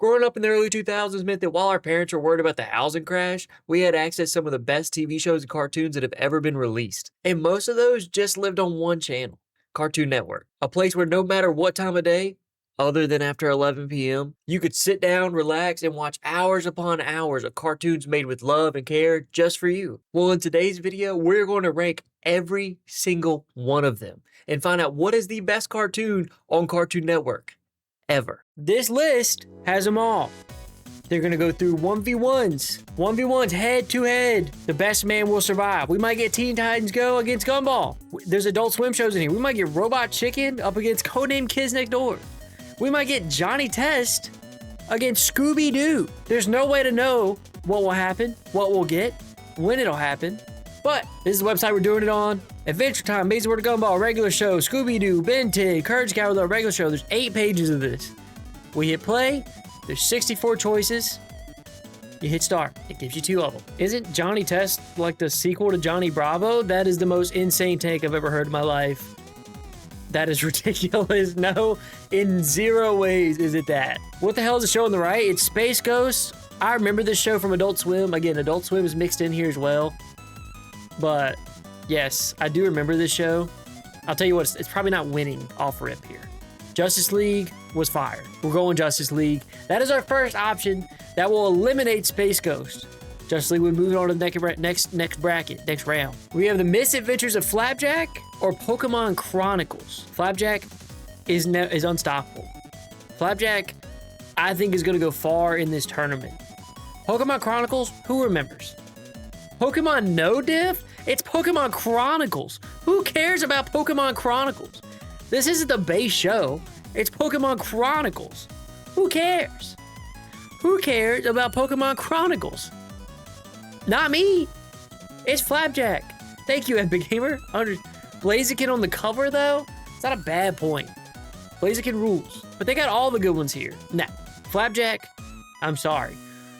Growing up in the early 2000s meant that while our parents were worried about the housing crash, we had access to some of the best TV shows and cartoons that have ever been released. And most of those just lived on one channel, Cartoon Network, a place where no matter what time of day, other than after 11 p.m., you could sit down, relax, and watch hours upon hours of cartoons made with love and care just for you. Well, in today's video, we're going to rank every single one of them and find out what is the best cartoon on Cartoon Network ever. This list has them all. They're gonna go through 1v1s head to head. The best man will survive. We might get Teen Titans Go against Gumball. There's Adult Swim shows in here. We might get Robot Chicken up against Codename Kids Next Door. We might get Johnny Test against Scooby-Doo. There's no way to know what will happen, what we'll get, when it'll happen. But this is the website we're doing it on. Adventure Time, Amazing World of Gumball, regular show, Scooby-Doo, Ben 10, Courage the Cowardly, regular show. There's 8 pages of this. We hit play. There's 64 choices. You hit start. It gives you 2 of them. Isn't Johnny Test like the sequel to Johnny Bravo? That is the most insane take I've ever heard in my life. That is ridiculous. No, in 0 ways is it that. What the hell is the show on the right? It's Space Ghost. I remember this show from Adult Swim. Again, Adult Swim is mixed in here as well. But yes, I do remember this show. I'll tell you what, it's probably not winning off rip here. Justice League was fire. We're going Justice League. That is our first option. That will eliminate Space Ghost. Justice League, we move on to the next bracket, next round. We have the Misadventures of Flapjack or Pokemon Chronicles. Flapjack is unstoppable. Flapjack, I think, is going to go far in this tournament. Pokemon Chronicles, who remembers? Pokemon No Diff? It's Pokemon Chronicles. Who cares about Pokemon Chronicles? This isn't the base show. It's Pokemon Chronicles. Who cares? Who cares about Pokemon Chronicles? Not me. It's Flapjack. Thank you, Epic Gamer. Blaziken on the cover, though? It's not a bad point. Blaziken rules. But they got all the good ones here. Nah, Flapjack, I'm sorry.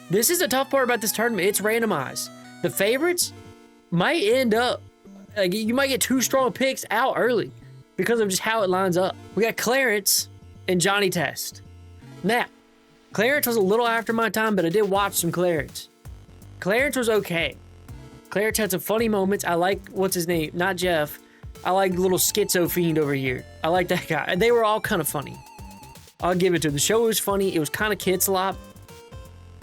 This is the tough part about this tournament. It's randomized. The favorites might end up, you might get 2 strong picks out early because of just how it lines up. We got Clarence and Johnny Test. Now, Clarence was a little after my time, but I did watch some Clarence. Clarence was okay. Clarence had some funny moments. I like, what's his name? Not Jeff. I like little schizo fiend over here. I like that guy. And they were all kind of funny. I'll give it to them. The show was funny. It was kind of kid slop.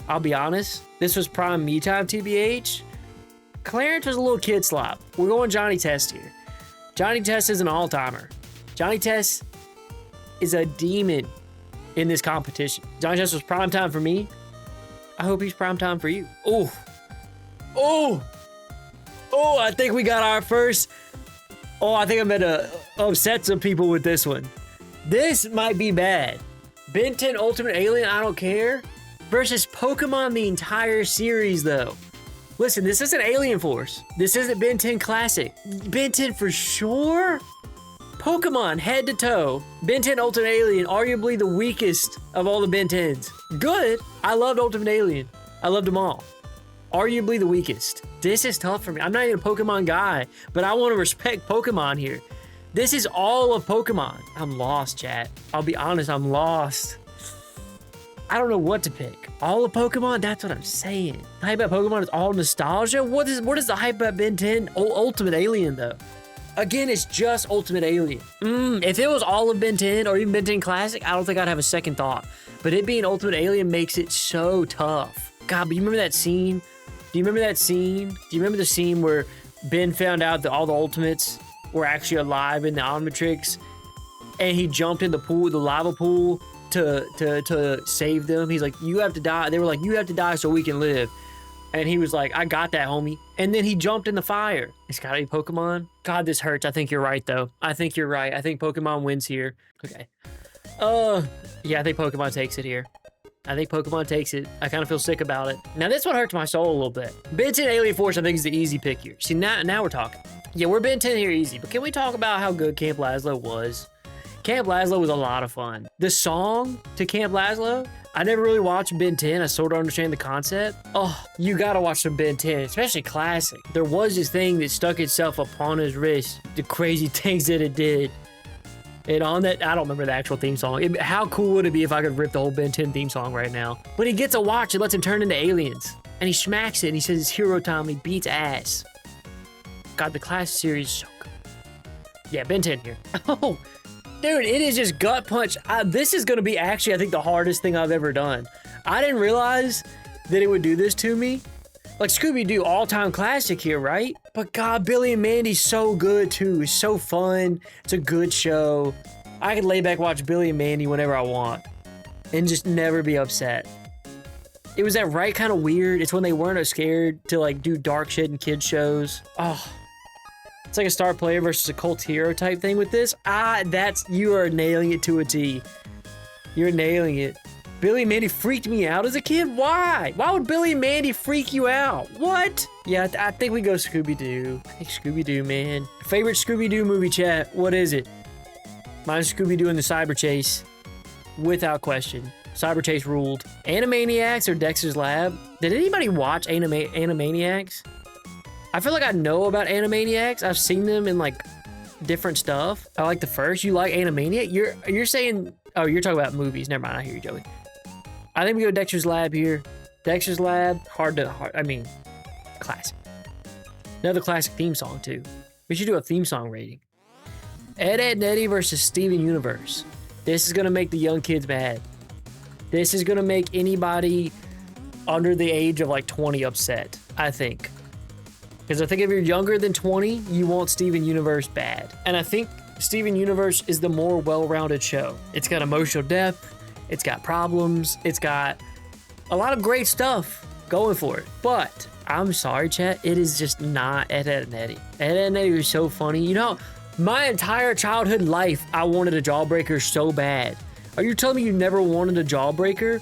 I'll be honest. This was prime me time, TBH. Clarence was a little kid slop. We're going Johnny Test here. Johnny Test is an all-timer. Johnny Test is a demon in this competition. Johnny Test was prime time for me. I hope he's prime time for you. Oh, I think we got our first. Oh, I think I'm gonna upset some people with this one. This might be bad. Ben 10 Ultimate Alien, I don't care. Versus Pokemon the entire series, though. Listen, this isn't Alien Force. This isn't Ben 10 Classic. Ben 10 for sure? Pokemon, head to toe. Ben 10 Ultimate Alien, arguably the weakest of all the Ben 10s. Good. I loved Ultimate Alien. I loved them all. Arguably the weakest. This is tough for me. I'm not even a Pokemon guy, but I want to respect Pokemon here. This is all of Pokemon. I'm lost, chat. I'll be honest, I'm lost. I don't know what to pick. All of Pokemon? That's what I'm saying. The hype about Pokemon is all nostalgia? What is the hype about Ben 10? Ultimate Alien, though. Again, it's just Ultimate Alien. If it was all of Ben 10 or even Ben 10 Classic, I don't think I'd have a second thought. But it being Ultimate Alien makes it so tough. God, but you remember that scene? Do you remember that scene? Do you remember the scene where Ben found out that all the Ultimates were actually alive in the Omnitrix? And he jumped in the pool, the lava pool, to save them. He's like, you have to die. They were like, you have to die so we can live. And he was like, I got that, homie. And then he jumped in the fire. It's gotta be Pokemon. God, this hurts. I think you're right, though. I think you're right. I think Pokemon wins here. Okay. Yeah, I think Pokemon takes it here. I think Pokemon takes it. I kind of feel sick about it. Now, this one hurts my soul a little bit. Ben 10 Alien Force, I think, is the easy pick here. See, now we're talking. Yeah, we're Ben 10 here easy. But can we talk about how good Camp Lazlo was? Camp Lazlo was a lot of fun. The song to Camp Lazlo, I never really watched Ben 10. I sort of understand the concept. Oh, you gotta watch some Ben 10, especially Classic. There was this thing that stuck itself upon his wrist. The crazy things that it did. And on that, I don't remember the actual theme song. How cool would it be if I could rip the whole Ben 10 theme song right now? But he gets a watch, it lets him turn into aliens. And he smacks it and he says it's hero time, he beats ass. God, the class series is so good. Yeah, Ben 10 here. Oh, dude, it is just gut punch. This is gonna be actually, I think, the hardest thing I've ever done. I didn't realize that it would do this to me. Like Scooby-Doo, all-time classic here, right? But God, Billy and Mandy's so good too. It's so fun. It's a good show. I could lay back and watch Billy and Mandy whenever I want and just never be upset. It was that right kind of weird. It's when they weren't scared to like do dark shit in kids shows. Oh, it's like a star player versus a cult hero type thing with this. You are nailing it to a T. You're nailing it. Billy and Mandy freaked me out as a kid? Why? Why would Billy and Mandy freak you out? What? Yeah, I think we go Scooby-Doo. I think Scooby-Doo, man. Favorite Scooby-Doo movie, chat? What is it? Mine's Scooby-Doo and the Cyber Chase. Without question. Cyber Chase ruled. Animaniacs or Dexter's Lab? Did anybody watch Animaniacs? I feel like I know about Animaniacs. I've seen them in like different stuff. I like the first. You like Animaniac? You're saying... Oh, you're talking about movies. Never mind. I hear you, Joey. I think we go Dexter's Lab here. Dexter's Lab, classic. Another classic theme song, too. We should do a theme song rating. Ed, Edd, and Eddy versus Steven Universe. This is going to make the young kids mad. This is going to make anybody under the age of like 20 upset, I think. Because I think if you're younger than 20, you want Steven Universe bad. And I think Steven Universe is the more well-rounded show. It's got emotional depth. It's got problems. It's got a lot of great stuff going for it. But I'm sorry, chat. It is just not Ed, Edd, and Eddy. Ed, Edd, and Eddy was so funny. You know, my entire childhood life, I wanted a Jawbreaker so bad. Are you telling me you never wanted a Jawbreaker?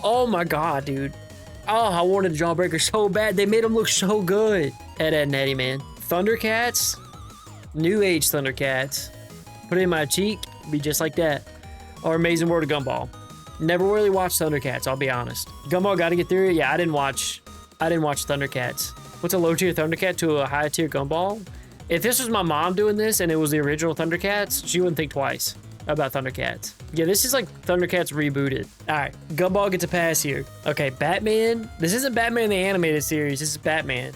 Oh my God, dude. Oh, I wanted a Jawbreaker so bad. They made him look so good. Ed, Edd, and Eddy, man. Thundercats. New Age Thundercats. Put it in my cheek. Be just like that. Or Amazing World of Gumball. Never really watched Thundercats, I'll be honest. Gumball Gotta Get Through It? Yeah, I didn't watch Thundercats. What's a low tier Thundercat to a high tier Gumball? If this was my mom doing this and it was the original Thundercats, she wouldn't think twice about Thundercats. Yeah, this is like Thundercats rebooted. All right, Gumball gets a pass here. Okay, Batman. This isn't Batman the Animated Series. This is Batman.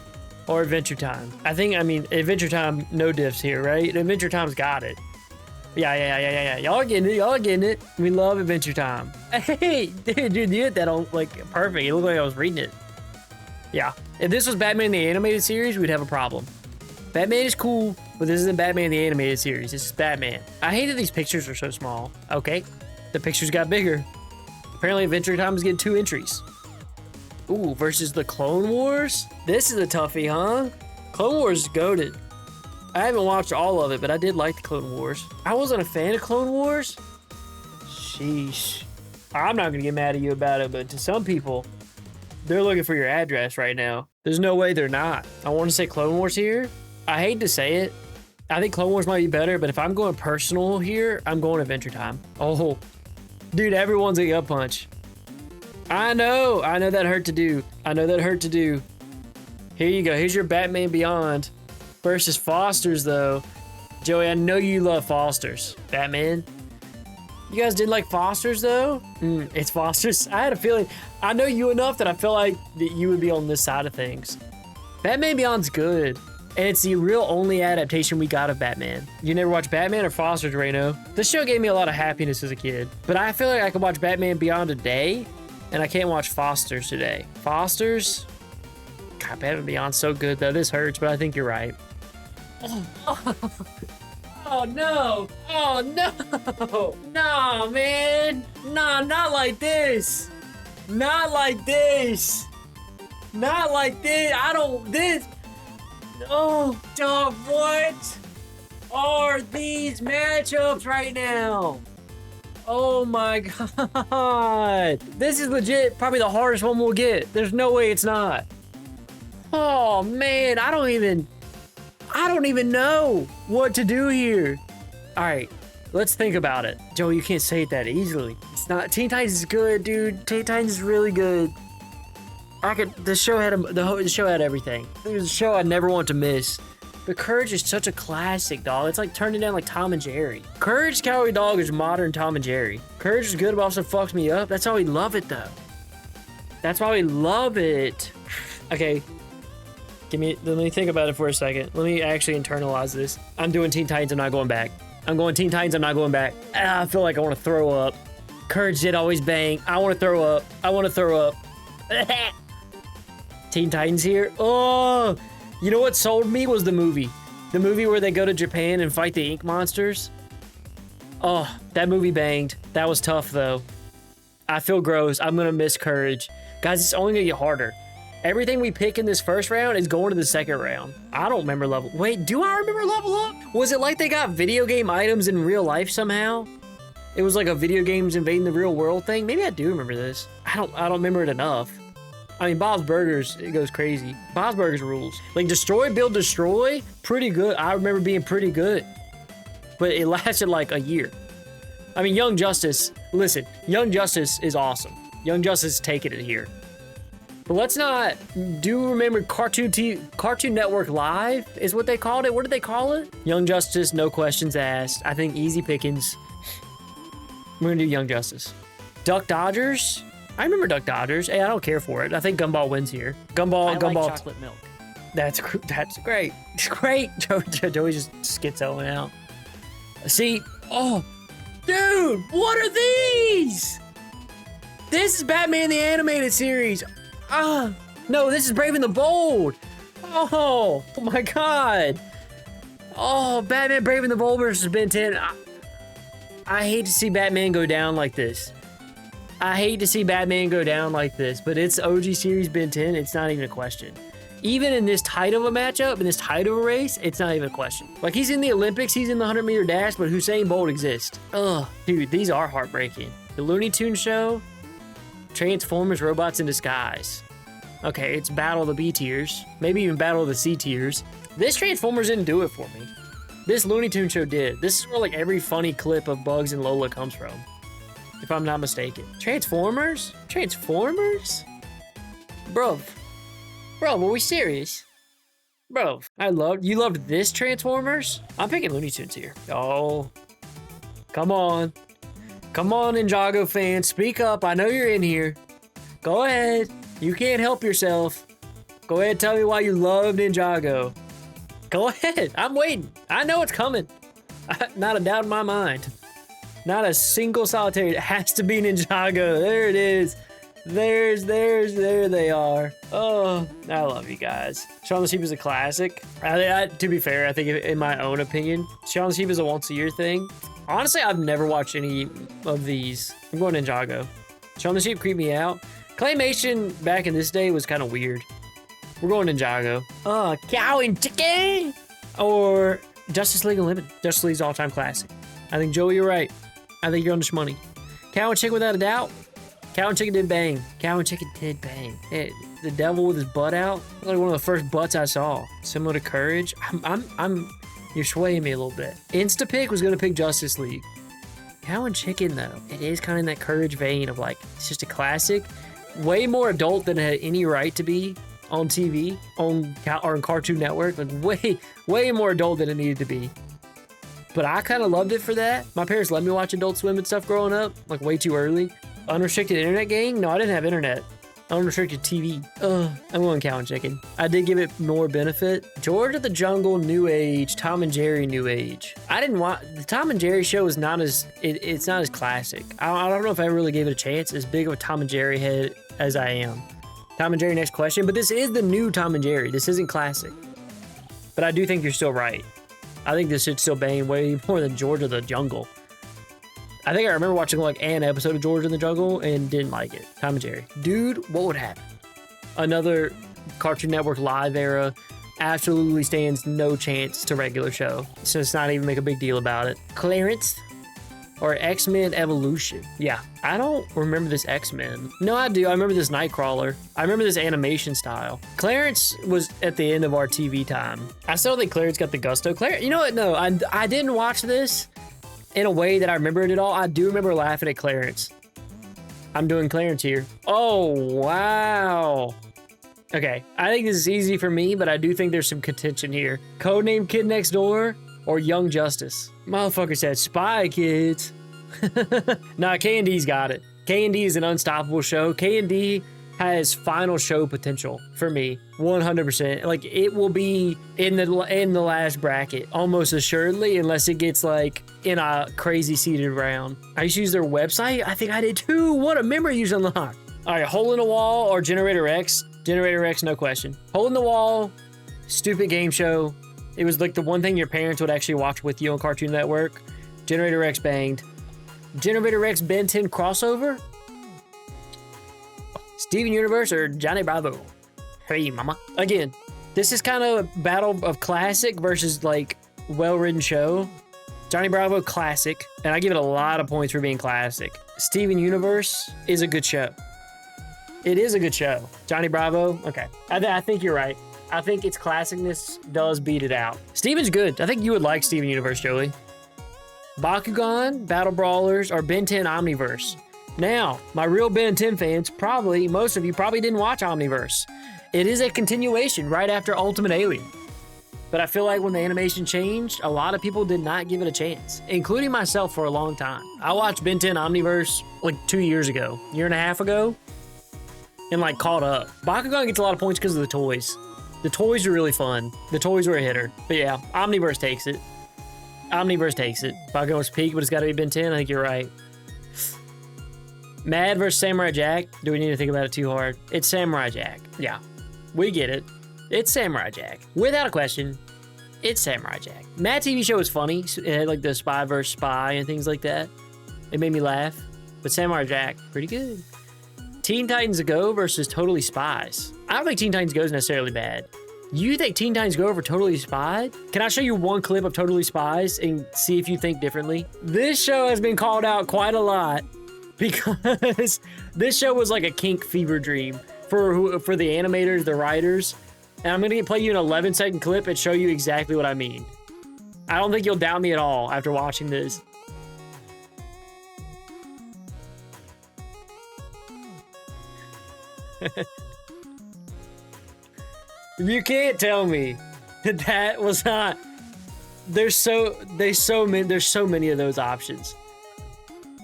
Or Adventure Time. Adventure Time, no diffs here, right? Adventure Time's got it. Yeah. Y'all getting it. We love Adventure Time. Hey, dude, you hit that on, like, perfect. It looked like I was reading it. Yeah. If this was Batman the Animated Series, we'd have a problem. Batman is cool, but this isn't Batman the Animated Series. This is Batman. I hate that these pictures are so small. Okay. The pictures got bigger. Apparently, Adventure Time is getting 2 entries. Ooh, versus the Clone Wars? This is a toughie, huh? Clone Wars is goated. I haven't watched all of it, but I did like the Clone Wars. I wasn't a fan of Clone Wars. Sheesh. I'm not gonna get mad at you about it, but to some people, they're looking for your address right now. There's no way they're not. I want to say Clone Wars here. I hate to say it. I think Clone Wars might be better, but if I'm going personal here, I'm going Adventure Time. Oh, dude, everyone's a gut punch. I know that hurt to do. Here you go. Here's your Batman Beyond versus Foster's, though. Joey, I know you love Foster's. Batman. You guys didn't like Foster's, though? It's Foster's. I had a feeling. I know you enough that I feel like that you would be on this side of things. Batman Beyond's good. And it's the real only adaptation we got of Batman. You never watched Batman or Foster's, Reno? This show gave me a lot of happiness as a kid. But I feel like I could watch Batman Beyond today, and I can't watch Foster's today. Foster's? God, Batman Beyond's so good, though. This hurts, but I think you're right. Oh, no. Oh, no. No, man. No, not like this. Not like this. Not like this. Oh, dog, what are these matchups right now? Oh my God. This is legit probably the hardest one we'll get. There's no way it's not. Oh man, I don't even know what to do here. All right, let's think about it. Joe, you can't say it that easily. It's not. Teen Titans is good, dude. Teen Titans is really good. The show had everything. It was a show I never want to miss. But Courage is such a classic, dog. It's like turning down like Tom and Jerry. Courage Cowardly Dog is modern Tom and Jerry. Courage is good, but also fucks me up. That's how we love it, though. That's why we love it. Okay. Let me think about it for a second. Let me actually internalize this. I'm doing Teen Titans. I'm not going back. I'm going Teen Titans. I'm not going back. I feel like I want to throw up. Courage did always bang. I want to throw up. I want to throw up. Teen Titans here. Oh, you know what sold me was the movie. The movie where they go to Japan and fight the ink monsters. Oh, that movie banged. That was tough, though. I feel gross. I'm going to miss Courage. Guys, it's only going to get harder. Everything we pick in this first round is going to the second round. I don't remember level. Wait, do I remember level up? Was it like they got video game items in real life somehow? It was like a video games invading the real world thing. Maybe I do remember this. I don't remember it enough. I mean, Bob's Burgers, it goes crazy. Bob's Burgers rules. Like Destroy, Build, Destroy, pretty good. I remember being pretty good. But it lasted like a year. I mean, Young Justice, listen, Young Justice is awesome. Young Justice is taking it here. But let's not, do you remember Cartoon Network Live is what they called it? What did they call it? Young Justice, no questions asked. I think easy pickings. We're gonna do Young Justice. Duck Dodgers? I remember Duck Dodgers. Hey, I don't care for it. I think Gumball wins here. Gumball. Like chocolate milk. That's great. It's great. Joey just schizoing out. See, oh, dude, what are these? This is Batman the Animated Series. No, this is Brave and the Bold. Oh my God. Oh, Batman Brave and the Bold versus Ben 10. I hate to see Batman go down like this. I hate to see Batman go down like this, but it's OG series Ben 10. It's not even a question. Even in this tight of a matchup, in this tight of a race, it's not even a question. Like, he's in the Olympics, he's in the 100-meter dash, but Usain Bolt exists. Ugh, dude, these are heartbreaking. The Looney Tunes show, Transformers, Robots in Disguise. Okay, it's Battle of the B tiers, maybe even Battle of the C tiers. This Transformers didn't do it for me. This Looney Tunes show did. This is where like every funny clip of Bugs and Lola comes from, if I'm not mistaken. Transformers? Transformers? Bro, were we serious? Bro, you loved this Transformers? I'm picking Looney Tunes here. Oh, come on. Come on, Ninjago fans, speak up. I know you're in here. Go ahead. You can't help yourself. Go ahead and tell me why you love Ninjago. Go ahead. I'm waiting. I know it's coming. Not a doubt in my mind. Not a single solitary. It has to be Ninjago. There it is. There they are. Oh, I love you guys. Shaun of the Sheep is a classic. To be fair, I think in my own opinion, Shaun of the Sheep is a once-a-year thing. Honestly, I've never watched any of these. I'm going Ninjago. Shaun of the Sheep creeped me out. Claymation back in this day was kind of weird. We're going Ninjago. Cow and chicken! Or Justice League Unlimited. Justice League's all-time classic. I think, Joey, you're right. I think you're on the money. Cow and chicken without a doubt. Cow and chicken did bang. Cow and chicken did bang. The devil with his butt out. Like one of the first butts I saw. Similar to Courage. You're swaying me a little bit. Instapick was gonna pick Justice League. Cow and chicken though, it is kind of in that Courage vein of like, it's just a classic. Way more adult than it had any right to be on TV, or on Cartoon Network. Like way more adult than it needed to be. But I kind of loved it for that. My parents let me watch Adult Swim and stuff growing up, like way too early. Unrestricted internet gang? No, I didn't have internet. Unrestricted TV. I'm going Cow and Chicken. I did give it more benefit. George of the Jungle, New Age. Tom and Jerry, New Age. I didn't want the Tom and Jerry show is not as it's not as classic. I don't know if I really gave it a chance. As big of a Tom and Jerry head as I am. Tom and Jerry, next question. But this is the new Tom and Jerry. This isn't classic. But I do think you're still right. I think this should still bang way more than George of the Jungle. I think I remember watching like an episode of George in the Jungle and didn't like it. Tom and Jerry. Dude, what would happen? Another Cartoon Network Live era absolutely stands no chance to regular show. So let's not even make a big deal about it. Clarence or X-Men Evolution. Yeah, I don't remember this X-Men. No, I do. I remember this Nightcrawler. I remember this animation style. Clarence was at the end of our TV time. I still think Clarence got the gusto. You know what? No, I didn't watch this in a way that I remember it at all. I do remember laughing at Clarence. I'm doing Clarence here. Oh, wow. Okay, I think this is easy for me, but I do think there's some contention here. Codename Kid Next Door or Young Justice? Motherfucker said Spy Kids. Nah, K&D's got it. K&D is an unstoppable show. K&D has final show potential for me, 100%. Like, it will be in the last bracket almost assuredly, unless it gets like in a crazy seeded round. I used to use their website. I think I did too. What a memory you unlocked. All right, Hole in the Wall or Generator X? Generator X, no question. Hole in the Wall, stupid game show. It was like the one thing your parents would actually watch with you on Cartoon Network. Generator X banged. Generator X Ben 10 crossover? Steven Universe or Johnny Bravo? Hey, mama. Again, this is kind of a battle of classic versus like well-written show. Johnny Bravo, classic. And I give it a lot of points for being classic. Steven Universe is a good show. It is a good show. Johnny Bravo, okay. I think you're right. I think its classicness does beat it out. Steven's good. I think you would like Steven Universe, Joey. Bakugan, Battle Brawlers, or Ben 10 Omniverse. Now, my real Ben 10 fans, most of you probably didn't watch Omniverse. It is a continuation right after Ultimate Alien. But I feel like when the animation changed, a lot of people did not give it a chance, including myself for a long time. I watched Ben 10 Omniverse like 2 years ago, year and a half ago, and like caught up. Bakugan gets a lot of points because of the toys. The toys are really fun. The toys were a hitter. But yeah, Omniverse takes it. Omniverse takes it. Bakugan was peak, but it's got to be Ben 10. I think you're right. Mad versus Samurai Jack. Do we need to think about it too hard? It's Samurai Jack. Yeah, we get it. It's Samurai Jack. Without a question, it's Samurai Jack. Mad TV show was funny. It had like the spy versus spy and things like that. It made me laugh. But Samurai Jack, pretty good. Teen Titans Go versus Totally Spies. I don't think Teen Titans Go is necessarily bad. You think Teen Titans Go over Totally Spies? Can I show you one clip of Totally Spies and see if you think differently? This show has been called out quite a lot because this show was like a kink fever dream for the animators, the writers. And I'm gonna play you an 11-second clip and show you exactly what I mean. I don't think you'll doubt me at all after watching this. You can't tell me that was not. There's so many of those options.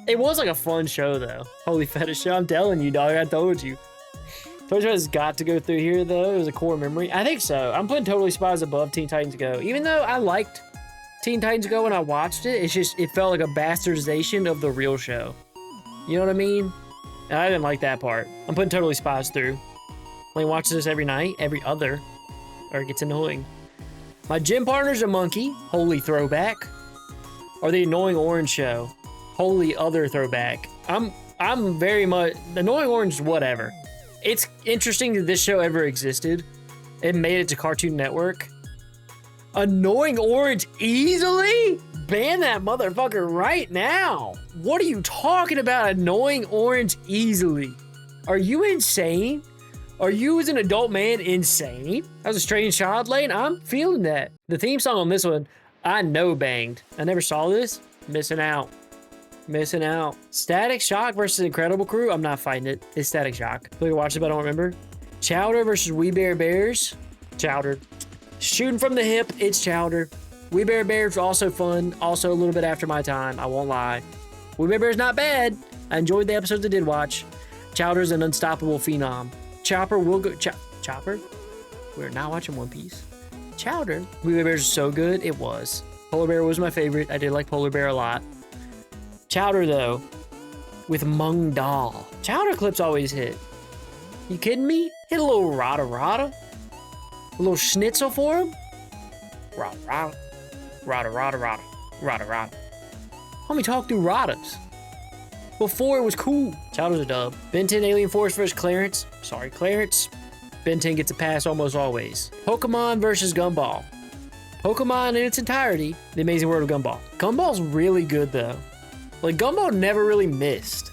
It was like a fun show though. Holy fetish show! I'm telling you, dog. I told you. Told you has got to go through here though. It was a core memory. I think so. I'm putting Totally Spies above Teen Titans Go, even though I liked Teen Titans Go when I watched it. It's just it felt like a bastardization of the real show. You know what I mean? And I didn't like that part. I'm putting Totally Spies through. Only watches this every night, every other, or it gets annoying. My gym partner's a monkey. Holy throwback. Or the Annoying Orange Show. Holy other throwback. I'm very much Annoying Orange. Whatever. It's interesting that this show ever existed. It made it to Cartoon Network. Annoying Orange easily? Ban that motherfucker right now. What are you talking about? Annoying Orange easily? Are you insane? Are you as an adult man insane? That was a strange child lane. I'm feeling that. The theme song on this one, I know banged. I never saw this. Missing out. Missing out. Static Shock versus Incredible Crew. I'm not fighting it. It's Static Shock. I watched it, but I don't remember. Chowder versus We Bare Bears. Chowder. Shooting from the hip. It's Chowder. We Bare Bears also fun. Also a little bit after my time. I won't lie. We Bare Bears not bad. I enjoyed the episodes I did watch. Chowder's an unstoppable phenom. Chopper will go. Chopper? We're not watching One Piece. Chowder. We Bare Bears is so good. It was. Polar Bear was my favorite. I did like Polar Bear a lot. Chowder, though, with Mung Dal. Chowder clips always hit. You kidding me? Hit a little rada rada. A little schnitzel for him. Rada rada. Rada rada rada. Rada rada. Homie talk through radas. Before it was cool. Chowder's a dub. Ben 10 Alien Force versus Clarence. Sorry, Clarence. Ben 10 gets a pass almost always. Pokemon versus Gumball. Pokemon in its entirety. The Amazing World of Gumball. Gumball's really good, though. Like, Gumball never really missed.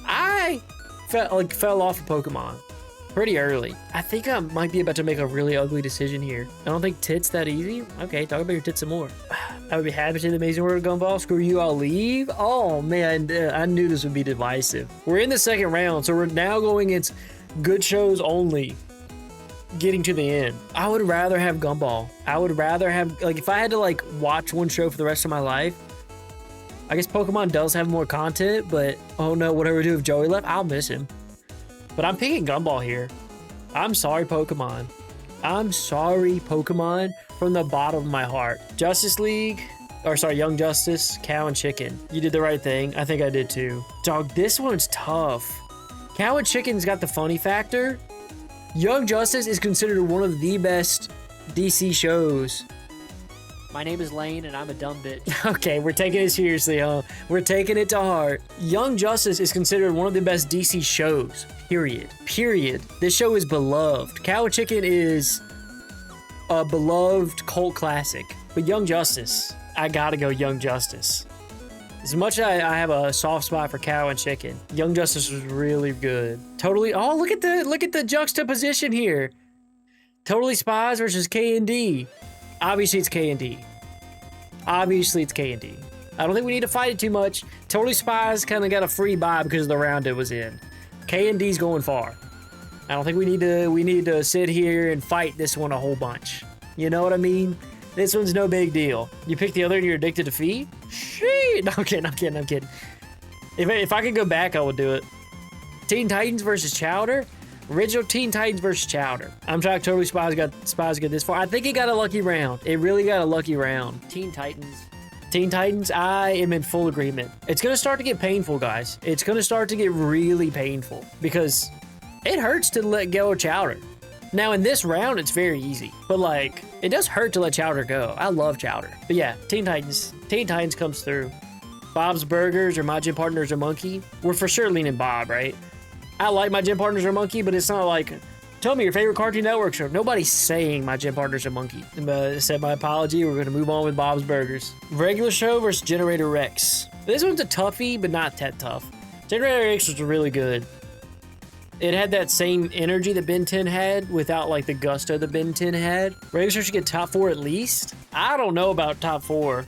I fell off of Pokemon pretty early. I think I might be about to make a really ugly decision here. I don't think tits that easy. Okay, talk about your tits some more. I would be happy to the Amazing World of Gumball. Screw you, I'll leave. Oh, man, I knew this would be divisive. We're in the second round, so we're now going against good shows only. getting to the end. I would rather have Gumball. I would rather have, like, if I had to like watch one show for the rest of my life, I guess Pokemon does have more content, but oh no, whatever we do if Joey left, I'll miss him. But I'm picking Gumball here. I'm sorry, Pokemon. I'm sorry, Pokemon, from the bottom of my heart. Justice League, or sorry, Young Justice, Cow and Chicken. You did the right thing. I think I did too. Dog, this one's tough. Cow and Chicken's got the funny factor. Young Justice is considered one of the best DC shows. My name is Lane and I'm a dumb bitch. Okay, we're taking it seriously, huh? We're taking it to heart. Young Justice is considered one of the best DC shows. Period. Period. This show is beloved. Cow and Chicken is a beloved cult classic. But Young Justice, I gotta go Young Justice. As much as I have a soft spot for Cow and Chicken, Young Justice was really good. Totally. Oh, look at the juxtaposition here. Totally Spies versus K&D. Obviously, it's K&D. Obviously, it's K&D. I don't think we need to fight it too much. Totally Spies kind of got a free buy because of the round it was in. K&D's going far. I don't think we need to sit here and fight this one a whole bunch. You know what I mean? This one's no big deal. You pick the other and you're addicted to feet? Shit. No, I'm kidding. If I could go back, I would do it. Teen Titans versus Chowder? Original Teen Titans versus Chowder. I'm shocked Totally Spies got this far. I think it got a lucky round. It really got a lucky round. Teen Titans, I am in full agreement. It's going to start to get painful, guys. It's going to start to get really painful because it hurts to let go of Chowder. Now, in this round, it's very easy. But, like, it does hurt to let Chowder go. I love Chowder. But, yeah, Teen Titans comes through. Bob's Burgers or My Gym Partners or Monkey. We're for sure leaning Bob, right? I like My Gym Partners or Monkey, but it's not like, tell me your favorite Cartoon Network show. Nobody's saying My Gym Partners or Monkey. Said my apology. We're going to move on with Bob's Burgers. Regular Show versus Generator Rex. This one's a toughie, but not that tough. Generator Rex was really good. It had that same energy that Ben 10 had without like the gusto that Ben 10 had. Regular Show should get top 4 at least. I don't know about top 4.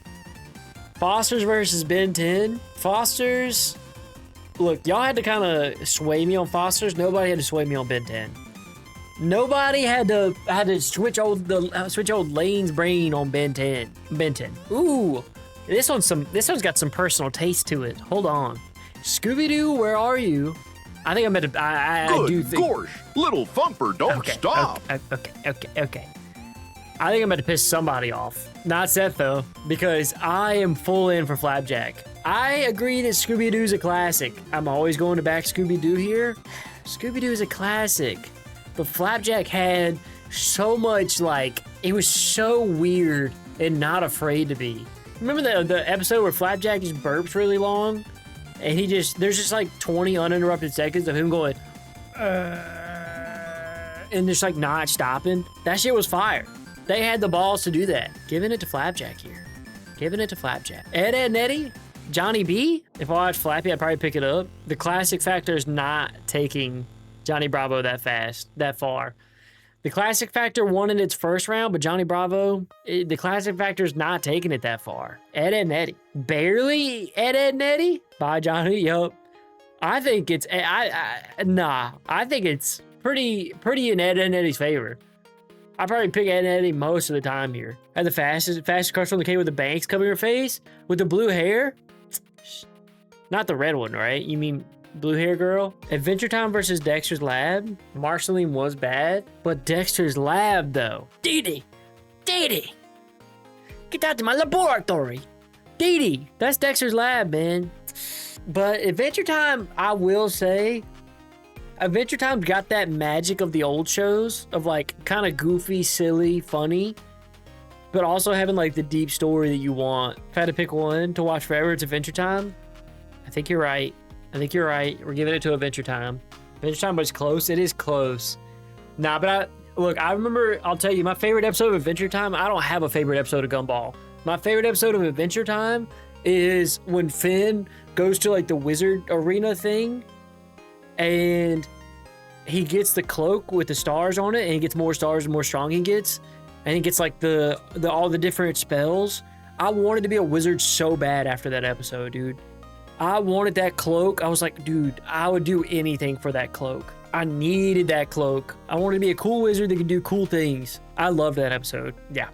Foster's versus Ben 10. Foster's... Look, y'all had to kind of sway me on Foster's. Nobody had to sway me on Ben 10. Nobody had to switch old Lane's brain on Ben 10. Ben 10. Ooh, this one's got some personal taste to it. Hold on, Scooby-Doo, where are you? I think I'm at a. I do think. Gosh, little thumper, don't stop. Okay. I think I'm about to piss somebody off. Not Seth though, because I am full in for Flapjack. I agree that Scooby-Doo's a classic. I'm always going to back Scooby-Doo here. Scooby-Doo is a classic. But Flapjack had so much, like, it was so weird and not afraid to be. Remember the episode where Flapjack just burps really long? And there's just like 20 uninterrupted seconds of him going, and just like not stopping. That shit was fire. They had the balls to do that. Giving it to Flapjack here. Giving it to Flapjack. Ed, and Eddie? Johnny B? If I watched Flappy, I'd probably pick it up. The classic factor is not taking Johnny Bravo that far. The classic factor won in its first round, but Johnny Bravo, the classic factor is not taking it that far. Ed, and Eddie. Barely Ed, and Eddie? Bye, Johnny. Yup. I think it's, I think it's pretty in Ed, and Eddie's favor. I probably pick Ed and Eddie most of the time here. Had the fastest crush on the K with the bangs covering her face with the blue hair. Not the red one, right? You mean blue hair girl? Adventure Time versus Dexter's Lab. Marceline was bad, but Dexter's Lab though. Dee Dee, get out to my laboratory. Dee Dee, that's Dexter's Lab, man. But Adventure Time, I will say, Adventure Time got that magic of the old shows of like kind of goofy, silly, funny, but also having like the deep story that you want. If I had to pick one to watch forever, it's Adventure Time. I think you're right. We're giving it to Adventure Time. Adventure Time was close. It is close. Nah, but I remember, I'll tell you, my favorite episode of Adventure Time, I don't have a favorite episode of Gumball. My favorite episode of Adventure Time is when Finn goes to like the wizard arena thing and he gets the cloak with the stars on it and he gets more stars the more strong he gets. And he gets like all the different spells. I wanted to be a wizard so bad after that episode, dude. I wanted that cloak. I was like, dude, I would do anything for that cloak. I needed that cloak. I wanted to be a cool wizard that could do cool things. I love that episode. Yeah.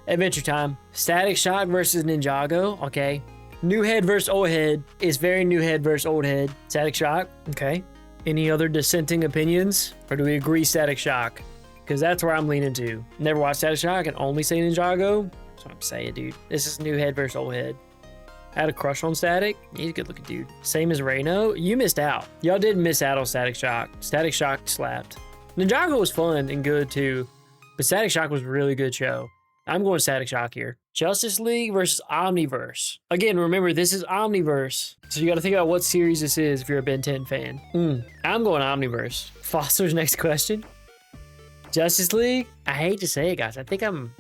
Adventure Time. Static Shock versus Ninjago. Okay. New head versus old head. It's very new head versus old head. Static Shock. Okay. Any other dissenting opinions? Or do we agree Static Shock? Because that's where I'm leaning to. Never watched Static Shock and only say Ninjago. That's what I'm saying, dude. This is new head versus old head. I had a crush on Static. He's a good looking dude. Same as Reno. You missed out. Y'all did miss out on Static Shock. Static Shock slapped. Ninjago was fun and good too, but Static Shock was a really good show. I'm going Static Shock here. Justice League versus Omniverse. Again, remember, this is Omniverse. So you got to think about what series this is if you're a Ben 10 fan. I'm going Omniverse. Foster's next question. Justice League? I hate to say it, guys. I think I'm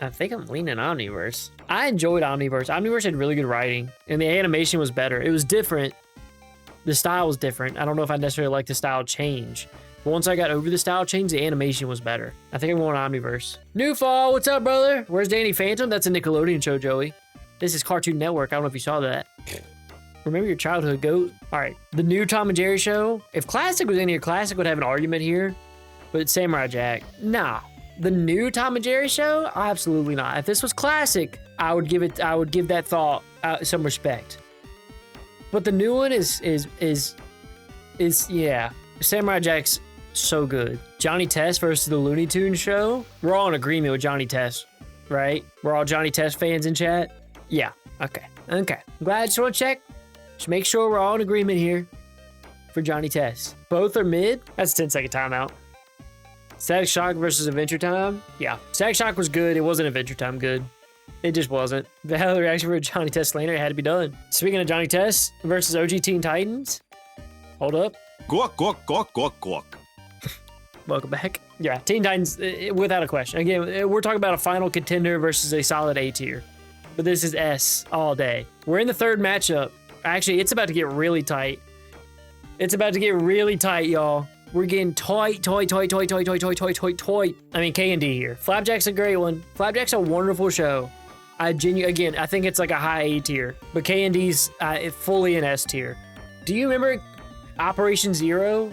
leaning Omniverse. I enjoyed Omniverse. Omniverse had really good writing, and the animation was better. It was different. The style was different. I don't know if I necessarily like the style change. But once I got over the style change, the animation was better. I think I'm going Omniverse. New Fall, what's up, brother? Where's Danny Phantom? That's a Nickelodeon show, Joey. This is Cartoon Network. I don't know if you saw that. Remember your childhood, goat? All right, the new Tom and Jerry show. If Classic was in here, Classic would have an argument here. But Samurai Jack, nah. The new Tom and Jerry show? Absolutely not. If this was Classic, I would give that thought some respect. But the new one is yeah. Samurai Jack's so good. Johnny Test versus the Looney Tunes show. We're all in agreement with Johnny Test, right? We're all Johnny Test fans in chat. Yeah. Okay. I'm glad I just want to check. Just make sure we're all in agreement here for Johnny Test. Both are mid. That's a 10-second timeout. Static Shock versus Adventure Time. Yeah. Static Shock was good. It wasn't Adventure Time good. It just wasn't. The hell reaction for Johnny Test Slater, it had to be done. Speaking of Johnny Test versus OG Teen Titans. Hold up. Gawk, gawk, gawk, gawk, gawk. Welcome back. Yeah, Teen Titans, without a question. Again, we're talking about a final contender versus a solid A tier. But this is S all day. We're in the third matchup. Actually, it's about to get really tight. It's about to get really tight, y'all. We're getting toy. I mean, K&D here. Flapjack's a great one. Flapjack's a wonderful show. I think it's like a high A tier. But K&D's fully an S tier. Do you remember Operation Zero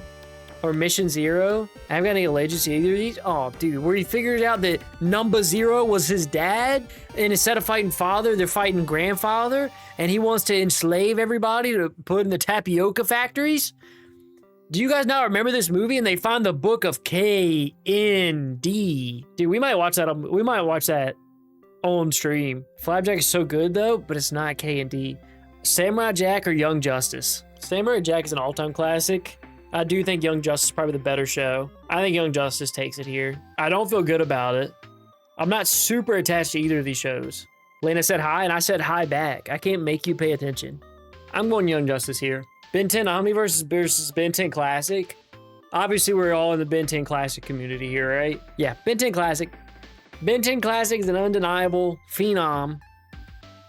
or Mission Zero? I haven't got any allegiance to either of these. Oh, dude, where he figures out that Number Zero was his dad, and instead of fighting father, they're fighting grandfather, and he wants to enslave everybody to put in the tapioca factories. Do you guys not remember this movie? And they find the book of K-N-D. Dude, we might watch that on stream. Flapjack is so good though, but it's not K&D. Samurai Jack or Young Justice? Samurai Jack is an all-time classic. I do think Young Justice is probably the better show. I think Young Justice takes it here. I don't feel good about it. I'm not super attached to either of these shows. Lena said hi, and I said hi back. I can't make you pay attention. I'm going Young Justice here. Ben 10 Omniverse versus Ben 10 Classic. Obviously, we're all in the Ben 10 Classic community here, right? Yeah, Ben 10 Classic. Ben 10 Classic is an undeniable phenom.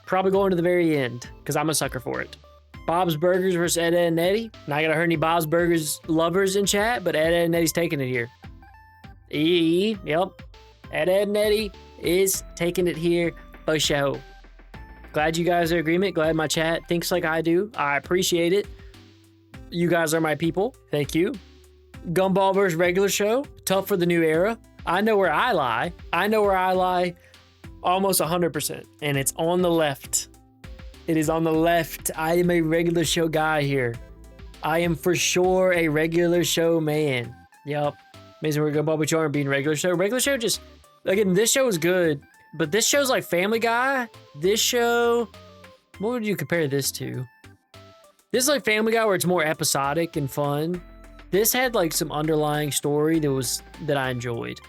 Probably going to the very end, because I'm a sucker for it. Bob's Burgers versus Ed, Ed, and Eddie. Not gonna hurt any Bob's Burgers lovers in chat, but Ed, Ed, and Eddie's taking it here. Yep. Ed, Ed, and Eddie is taking it here for show. Glad you guys are in agreement. Glad my chat thinks like I do. I appreciate it. You guys are my people. Thank you. Gumball versus regular show. Tough for the new era. I know where I lie. Almost 100%. And it's on the left. It is on the left. I am a regular show guy here. I am for sure a regular show man. Yup. Amazing we're Gumball, but you aren't being regular show. Regular show just... Again, this show is good. But this show's like Family Guy. This show... What would you compare this to? This is like Family Guy where it's more episodic and fun. This had like some underlying story that I enjoyed.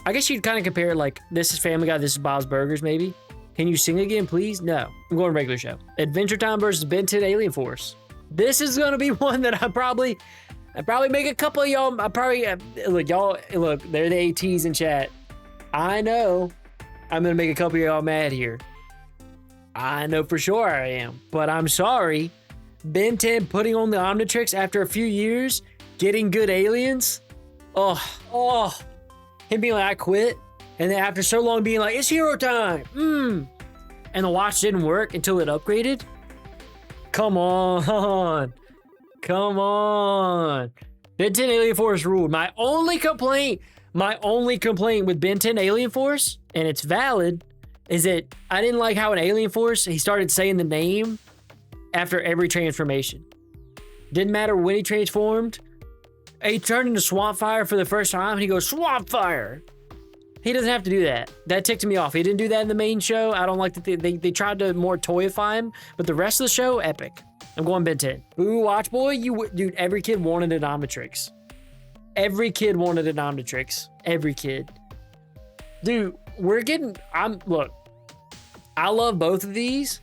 I guess you'd kind of compare like this is Family Guy, this is Bob's Burgers maybe. Can you sing again, please? No. I'm going regular show. Adventure Time versus Ben 10 Alien Force. This is gonna be one that I probably make a couple of y'all. Look, they're the ATs in chat. I know I'm gonna make a couple of y'all mad here. I know for sure I am, but I'm sorry. Ben 10 putting on the Omnitrix after a few years, getting good aliens. Oh, him being like, I quit. And then after so long being like, it's hero time. And the watch didn't work until it upgraded. Come on. Come on. Ben 10 Alien Force ruled. My only complaint with Ben 10 Alien Force, and it's valid, is that I didn't like how in Alien Force he started saying the name after every transformation. Didn't matter when he transformed. He turned into Swamp Fire for the first time, and he goes, Swamp Fire! He doesn't have to do that. That ticked me off. He didn't do that in the main show. I don't like that they tried to more toyify him, but the rest of the show, epic. I'm going Ben 10. Ooh, Watch Boy, dude, every kid wanted an Omnitrix. Every kid wanted an Omnitrix. Every kid. Dude, look, I love both of these.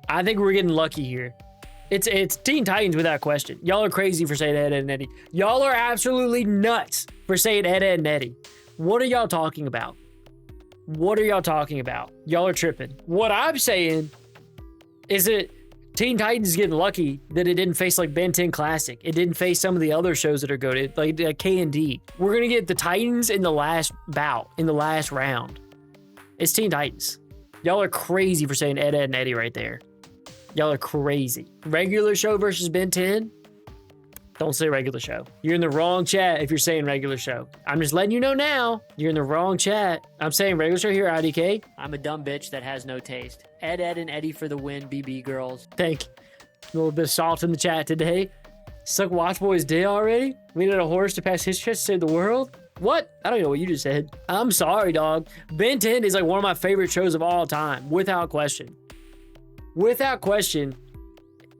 I think we're getting lucky here. It's Teen Titans without question. Y'all are crazy for saying Ed, Ed, and Eddie. Y'all are absolutely nuts for saying Ed, Ed, and Eddie. What are y'all talking about? What are y'all talking about? Y'all are tripping. What I'm saying is that Teen Titans is getting lucky that it didn't face like Ben 10 Classic. It didn't face some of the other shows that are goated, like K&D. We're going to get the Titans in the last bout, in the last round. It's Teen Titans. Y'all are crazy for saying Ed, Ed, and Eddie right there. Y'all are crazy. Regular show versus Ben 10? Don't say regular show. You're in the wrong chat if you're saying regular show. I'm just letting you know now. You're in the wrong chat. I'm saying regular show here, IDK. I'm a dumb bitch that has no taste. Ed, Ed, and Eddie for the win, BB girls. Thank you. A little bit of salt in the chat today. Suck Watch Boy's day already? We need a horse to pass his chest to save the world? What? I don't know what you just said. I'm sorry, dog. Ben 10 is like one of my favorite shows of all time, without question. Without question.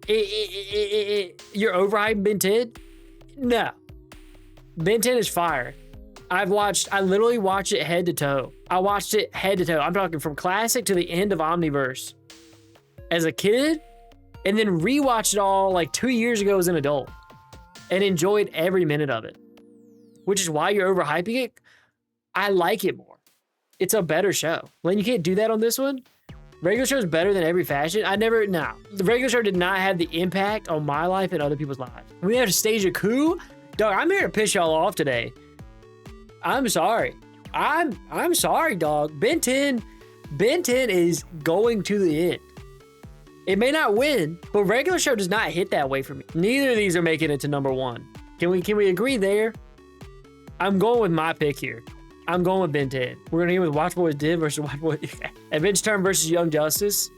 You're overhyping Ben 10? No. Ben 10 is fire. I literally watched it head to toe. I watched it head to toe. I'm talking from classic to the end of Omniverse as a kid, and then rewatched it all like 2 years ago as an adult and enjoyed every minute of it, which is why you're overhyping it. I like it more. It's a better show. Len, you can't do that on this one. Regular show is better than every fashion. The regular show did not have the impact on my life and other people's lives. We have to stage a coup? Dog, I'm here to piss y'all off today. I'm sorry. I'm sorry, dog. Ben 10 is going to the end. It may not win, but regular show does not hit that way for me. Neither of these are making it to number one. Can we agree there? I'm going with my pick here. I'm going with Ben 10. We're going to hear with Watch Boys Div versus Watch Boys. Adventure Time versus Young Justice.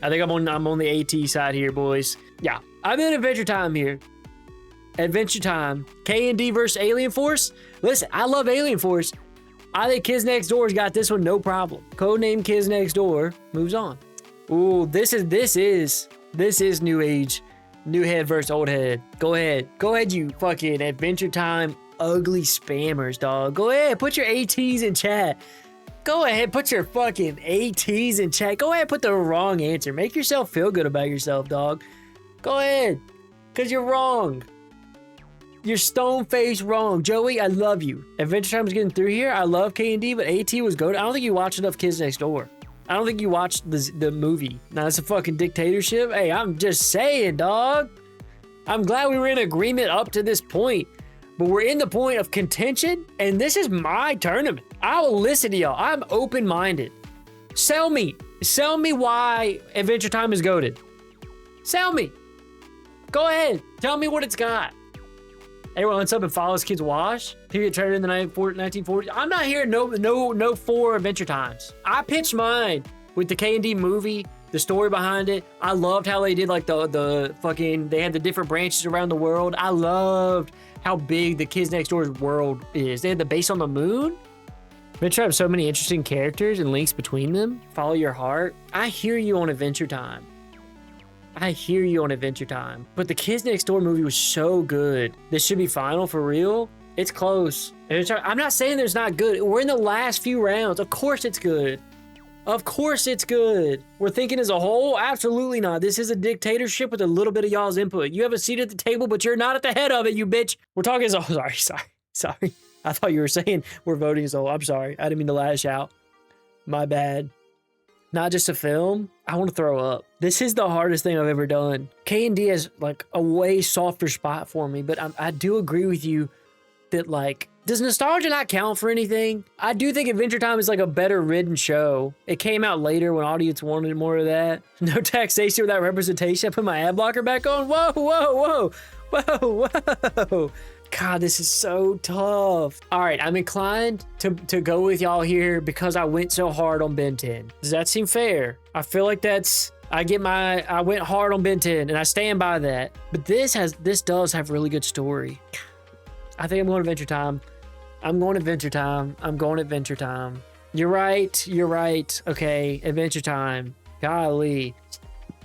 I think I'm on the AT side here, boys. Yeah, I'm in Adventure Time here. Adventure Time. K&D versus Alien Force. Listen, I love Alien Force. I think Kids Next Door's got this one no problem. Codename Kids Next Door moves on. Ooh, this is new age. New head versus old head. Go ahead, you fucking Adventure Time ugly spammers, dog. Go ahead, put your ATs in chat. Go ahead, put your fucking ATs in chat. Go ahead, put the wrong answer. Make yourself feel good about yourself, dog. Go ahead, because you're wrong. You're stone-faced wrong. Joey, I love you. Adventure Time is getting through here. I love K&D, but AT was good. I don't think you watched enough Kids Next Door. I don't think you watched the movie. Now, it's a fucking dictatorship. Hey, I'm just saying, dog. I'm glad we were in agreement up to this point. But we're in the point of contention, and this is my tournament. I will listen to y'all. I'm open-minded. Sell me why Adventure Time is goated. Sell me. Go ahead. Tell me what it's got. Everyone lets up and follows Kids Wash. Period trailer in the 1940s. I'm not hearing no 4 Adventure Times. I pitched mine with the K&D movie, the story behind it. I loved how they did like the fucking, they had the different branches around the world. I loved how big the Kids Next Door's world is. They had the base on the moon. Adventure Time has so many interesting characters and links between them. Follow your heart. I hear you on Adventure Time. But the Kids Next Door movie was so good. This should be final for real. It's close. I'm not saying there's not good. We're in the last few rounds. Of course it's good. Of course it's good. We're thinking as a whole? Absolutely not. This is a dictatorship with a little bit of y'all's input. You have a seat at the table, but you're not at the head of it, you bitch. We're talking as a whole. Sorry. I thought you were saying we're voting as a whole. I'm sorry. I didn't mean to lash out. My bad. Not just a film. I want to throw up. This is the hardest thing I've ever done. K&D has like a way softer spot for me, but I do agree with you that like Does nostalgia not count for anything? I do think Adventure Time is like a better written show. It came out later when audience wanted more of that. No taxation without representation. I put my ad blocker back on. Whoa, whoa, whoa, whoa, whoa. God, this is so tough. All right, I'm inclined to go with y'all here because I went so hard on Ben 10. Does that seem fair? I feel like I went hard on Ben 10 and I stand by that. But this does have really good story. I think I'm going Adventure Time. I'm going Adventure Time. I'm going Adventure Time. You're right. You're right. Okay, Adventure Time. Golly.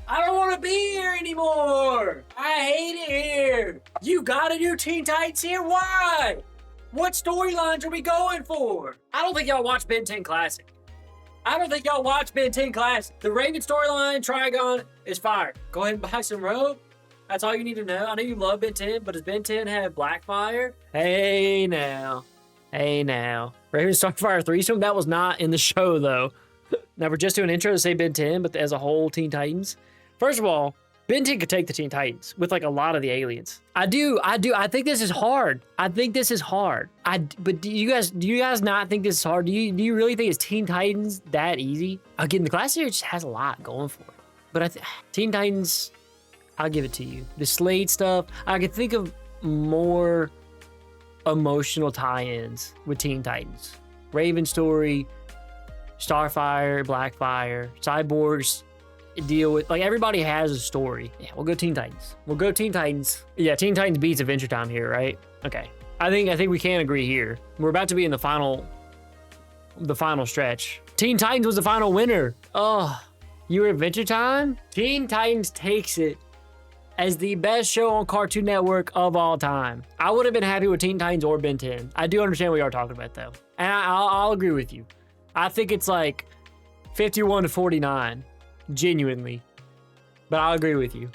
I don't want to be here anymore. I hate it here. You gotta do Teen Titans here? Why? What storylines are we going for? I don't think y'all watch Ben 10 Classic. I don't think y'all watch Ben 10 Classic. The Raven storyline, Trigon, is fire. Go ahead and buy some rope. That's all you need to know. I know you love Ben 10, but does Ben 10 have Blackfire? Hey now. Hey now. Raven Starfire threesome? That was not in the show though. Now we're just doing an intro to say Ben 10, but as a whole Teen Titans. First of all, Ben 10 could take the Teen Titans with like a lot of the aliens. I do. I think this is hard. But do you guys not think this is hard? Do you really think it's Teen Titans that easy? Again, the class series just has a lot going for it. But Teen Titans, I'll give it to you. The Slade stuff, I could think of more emotional tie-ins with Teen Titans. Raven story, Starfire, Blackfire, Cyborgs deal with, like, everybody has a story. Yeah, we'll go Teen Titans. Yeah, Teen Titans beats Adventure Time here, right? Okay. I think we can agree here. We're about to be in the final stretch. Teen Titans was the final winner. Oh, you were Adventure Time? Teen Titans takes it as the best show on Cartoon Network of all time. I would have been happy with Teen Titans or Ben 10. I do understand what you are talking about though. And I'll agree with you. I think it's like 51 to 49. Genuinely. But I'll agree with you.